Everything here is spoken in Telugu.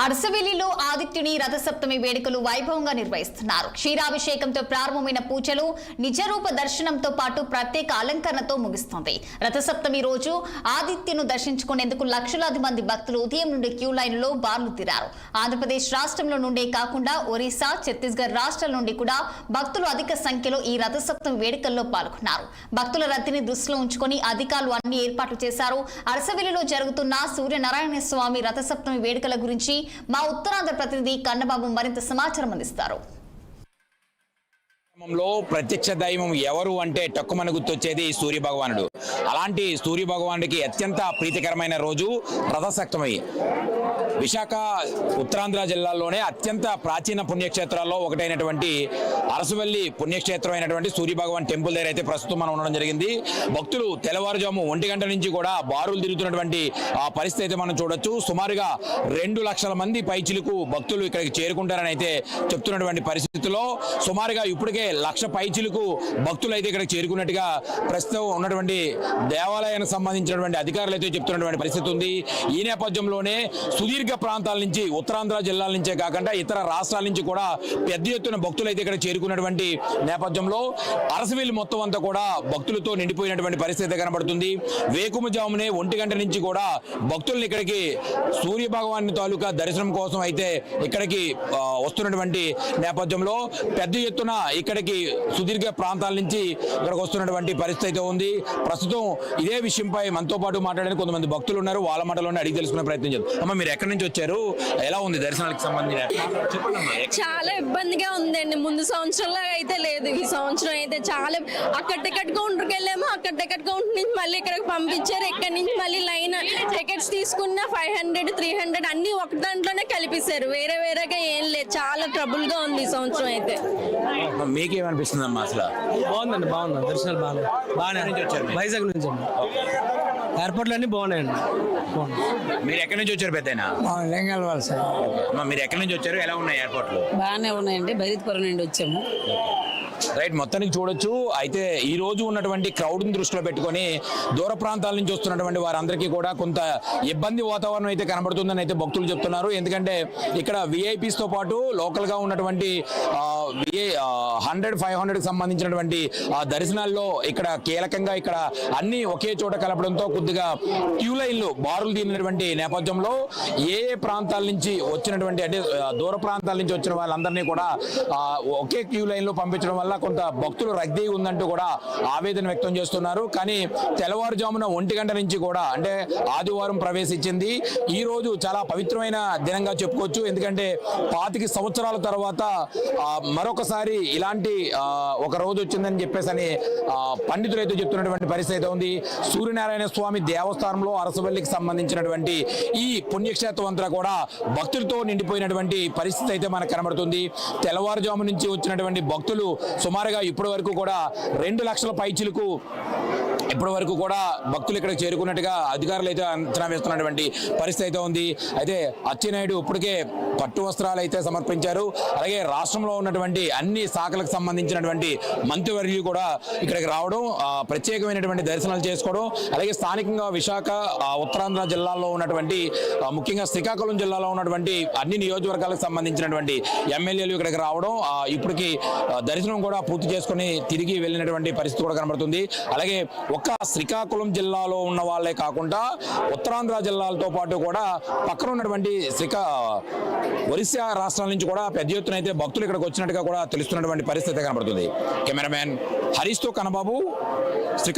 అరసవెల్లిలో ఆదిత్యుని రథసప్తమి వేడుకలు వైభవంగా నిర్వహిస్తున్నారు. క్షీరాభిషేకంతో ప్రారంభమైన పూజలు నిజరూప దర్శనంతో పాటు ప్రత్యేక అలంకరణతో ముగుస్తుంది. రథసప్తమి రోజు ఆదిత్యను దర్శించుకునేందుకు లక్షలాది మంది భక్తులు ఉదయం నుండి క్యూ లైన్లో బార్లు తీరారు. ఆంధ్రప్రదేశ్ రాష్ట్రంలో నుండే కాకుండా ఒరిస్సా, ఛత్తీస్గఢ్ రాష్ట్రాల నుండి కూడా భక్తులు అధిక సంఖ్యలో ఈ రథసప్తమి వేడుకల్లో పాల్గొన్నారు. భక్తుల రద్దీని దృష్టిలో ఉంచుకొని అధికారులు అన్ని ఏర్పాట్లు చేశారు. అరసవెల్లిలో జరుగుతున్న సూర్యనారాయణ స్వామి రథసప్తమి వేడుకల గురించి మా ఉత్తరాంధ్ర ప్రతినిధి కన్నబాబు మరింత సమాచారం అందిస్తారు. ప్రత్యక్ష దైవం ఎవరు అంటే టక్కుమని గుర్తొచ్చేది సూర్య భగవానుడు. అలాంటి సూర్య భగవానుడికి అత్యంత ప్రీతికరమైన రోజు రథసప్తమి. విశాఖ ఉత్తరాంధ్ర జిల్లాలోనే అత్యంత ప్రాచీన పుణ్యక్షేత్రాల్లో ఒకటైనటువంటి అరసవెల్లి పుణ్యక్షేత్రం అయినటువంటి సూర్య భగవాన్ టెంపుల్ దగ్గర అయితే ప్రస్తుతం మనం ఉండడం జరిగింది. భక్తులు తెల్లవారుజాము 1 గంట నుంచి కూడా బారులు తిరుగుతున్నటువంటి ఆ పరిస్థితి అయితే మనం చూడొచ్చు. సుమారుగా 2 లక్షల మంది పైచిలకు భక్తులు ఇక్కడికి చేరుకుంటారని అయితే చెప్తున్నటువంటి పరిస్థితుల్లో సుమారుగా ఇప్పటికే 1 లక్ష పైచిలకు భక్తులు అయితే ఇక్కడ చేరుకున్నట్టుగా ప్రస్తుతం ఉన్నటువంటి దేవాలయానికి సంబంధించినటువంటి అధికారులు అయితే చెప్తున్నటువంటి పరిస్థితి ఉంది. ఈ నేపథ్యంలోనే సుదీర్ఘ ప్రాంతాల నుంచి ఉత్తరాంధ్ర జిల్లాల నుంచే కాకుండా ఇతర రాష్ట్రాల నుంచి కూడా పెద్ద ఎత్తున భక్తులు అయితే ఇక్కడ చేరుకున్నటువంటి నేపథ్యంలో అరసవెల్లి మొత్తం అంతా కూడా భక్తులతో నిండిపోయినటువంటి పరిస్థితి కనబడుతుంది. వేకుమజామునే 1 గంట నుంచి కూడా భక్తులను ఇక్కడికి సూర్య భగవాన్ తాలూకా దర్శనం కోసం అయితే ఇక్కడికి వస్తున్నటువంటి నేపథ్యంలో పెద్ద ఎత్తున ఇక్కడికి సుదీర్ఘ ప్రాంతాల నుంచి ఇక్కడికి వస్తున్నటువంటి పరిస్థితి అయితే ఉంది. ప్రస్తుతం ఇదే విషయంపై మనతో పాటు మాట్లాడడానికి కొంతమంది భక్తులు ఉన్నారు. వాళ్ళ మాటలోనే అడిగి తెలుసుకునే ప్రయత్నం చేద్దాం. అమ్మ, మీరు ఎక్కడి నుంచి వచ్చారు? ఎలా ఉంది దర్శనానికి సంబంధించి? చాలా ఇబ్బందిగా ఉందండి. ముందు సంవత్సరంలో అయితే లేదు. ఈ సంవత్సరం అయితే చాలా అక్కడ టికెట్ కౌంటర్కి వెళ్ళాము. అక్కడ టికెట్ కౌంటర్ నుంచి మళ్ళీ ఇక్కడికి పంపించారు. ఇక్కడ నుంచి మళ్ళీ లైన్ టికెట్స్ తీసుకున్న 500, 300 అన్ని ఒక దాంట్లోనే కలిపేశారు. వేరే వేరేగా ఏం లేదు. చాలా ట్రబుల్ గా ఉంది ఈ సంవత్సరం అయితే. మీకేమనిపిస్తుంది అమ్మా? అసలు బాగుందండి, బాగుంది. దర్శనాలు బాగానే వచ్చారు. వైజాగ్ నుంచి ఎయిర్పోర్ట్లు అన్ని బాగున్నాయండి. మీరు ఎక్కడి నుంచి వచ్చారు? పెద్దయినా మీరు ఎక్కడి నుంచి వచ్చారు? ఎలా ఉన్నాయి ఎయిర్పోర్ట్లు? బాగానే ఉన్నాయండి. బైరిత్పురం నుండి వచ్చాము. రైట్, మొత్తానికి చూడొచ్చు. అయితే ఈ రోజు ఉన్నటువంటి క్రౌడ్ ని దృష్టిలో పెట్టుకొని దూర ప్రాంతాల నుంచి వస్తున్నటువంటి వారందరికీ కూడా కొంత ఇబ్బంది వాతావరణం అయితే కనబడుతుందని అయితే భక్తులు చెప్తున్నారు. ఎందుకంటే ఇక్కడ విఐపీస్ తో పాటు లోకల్ గా ఉన్నటువంటి 100, 500 సంబంధించినటువంటి దర్శనాల్లో ఇక్కడ కీలకంగా ఇక్కడ అన్ని ఒకే చోట కలపడంతో కొద్దిగా క్యూ లైన్లు బారులు తీరినటువంటి నేపథ్యంలో ఏ ప్రాంతాల నుంచి వచ్చినటువంటి అంటే దూర ప్రాంతాల నుంచి వచ్చిన వాళ్ళందరినీ కూడా ఒకే క్యూ లైన్ లో పంపించడం వల్ల కొంత భక్తులు రద్దీ ఉందంటూ కూడా ఆవేదన వ్యక్తం చేస్తున్నారు. కానీ తెల్లవారుజామున 1 గంట నుంచి కూడా అంటే ఆదివారం ప్రవేశించింది. ఈ రోజు చాలా పవిత్రమైన దినంగా చెప్పుకోవచ్చు. ఎందుకంటే 25 సంవత్సరాల తర్వాత మరొకసారి ఇలాంటి ఒక రోజు వచ్చిందని చెప్పేసి అని పండితులు అయితే చెప్తున్నటువంటి పరిస్థితి అయితే ఉంది. సూర్యనారాయణ స్వామి దేవస్థానంలో అరసవెల్లికి సంబంధించినటువంటి ఈ పుణ్యక్షేత్రం అంతా కూడా భక్తులతో నిండిపోయినటువంటి పరిస్థితి అయితే మనకు కనబడుతుంది. తెల్లవారుజాము నుంచి వచ్చినటువంటి భక్తులు సుమారుగా ఇప్పటి వరకు కూడా 2 లక్షల పైచిలకు ఇప్పటి వరకు కూడా భక్తులు ఇక్కడ చేరుకున్నట్టుగా అధికారులు అయితే అంచనా వేస్తున్నటువంటి పరిస్థితి అయితే ఉంది. అయితే అచ్చెన్నాయుడు ఇప్పటికే పట్టు వస్త్రాలు అయితే సమర్పించారు. అలాగే రాష్ట్రంలో ఉన్నటువంటి అన్ని శాఖలకు సంబంధించినటువంటి మంత్రివర్యులు కూడా ఇక్కడికి రావడం, ప్రత్యేకమైనటువంటి దర్శనాలు చేసుకోవడం, అలాగే స్థానికంగా విశాఖ ఉత్తరాంధ్ర జిల్లాలో ఉన్నటువంటి ముఖ్యంగా శ్రీకాకుళం జిల్లాలో ఉన్నటువంటి అన్ని నియోజకవర్గాలకు సంబంధించినటువంటి ఎమ్మెల్యేలు ఇక్కడికి రావడం, ఇప్పటికి దర్శనం కూడా పూర్తి చేసుకుని తిరిగి వెళ్ళినటువంటి పరిస్థితి కూడా కనబడుతుంది. అలాగే ఒక్క శ్రీకాకుళం జిల్లాలో ఉన్న వాళ్ళే కాకుండా ఉత్తరాంధ్ర జిల్లాలతో పాటు కూడా పక్కన ఉన్నటువంటి ఒరిస్సా రాష్ట్రాల నుంచి కూడా పెద్ద ఎత్తున అయితే భక్తులు ఇక్కడికి వచ్చినట్టుగా కూడా తెలుస్తున్నటువంటి పరిస్థితి కనబడుతుంది. కెమెరామెన్ హరీష్తో కన్నబాబు, శ్రీకాకుళం.